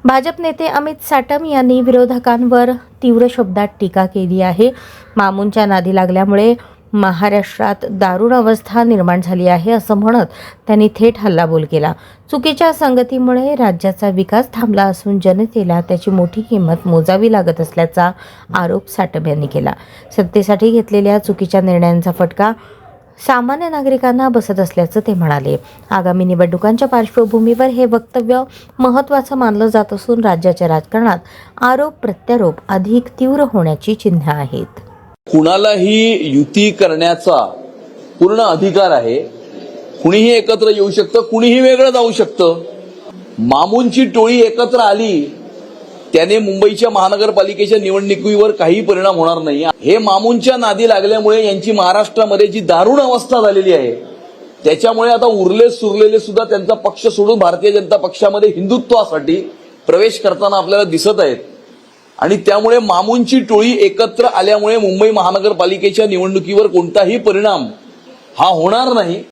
भाजप नेते अमित साटम यांनी विरोधकांवर तीव्र शब्दात टीका केली आहे। मामूंच्या नादी लागल्यामुळे महाराष्ट्रात दारुण अवस्था निर्माण झाली आहे असं म्हणत त्यांनी थेट हल्लाबोल केला। चुकीच्या संगतीमुळे राज्याचा विकास थांबला असून जनतेला त्याची मोठी किंमत मोजावी लागत असल्याचा आरोप साटम यांनी केला। सत्तेसाठी घेतलेल्या चुकीच्या निर्णयांचा फटका सामान्य नागरिकांना बसत असल्याचं ते म्हणाले। आगामी निवडणुकांच्या पार्श्वभूमीवर हे वक्तव्य महत्त्वाचं मानलं जात असून राज्याच्या राजकारणात आरोप प्रत्यारोप अधिक तीव्र होण्याची चिन्हे आहेत। कुणालाही युती करण्याचा पूर्ण अधिकार आहे। कुणीही एकत्र येऊ शकतं, कुणीही वेगळं जाऊ शकतं। मामूंची टोळी एकत्र आली त्याने मुंबईच्या महानगरपालिकेच्या निवडणुकीवर काही परिणाम होणार नाही। हे मामूंच्या नादी लागल्यामुळे यांची महाराष्ट्रामध्ये जी दारुण अवस्था झालेली आहे त्याच्यामुळे आता उरले सुरलेले सुद्धा त्यांचा पक्ष सोडून भारतीय जनता पक्षामध्ये हिंदुत्वासाठी प्रवेश करताना आपल्याला दिसत आहेत। आणि त्यामुळे मामूंची टोळी एकत्र आल्यामुळे मुंबई महानगरपालिकेच्या निवडणुकीवर कोणताही परिणाम हा होणार नाही।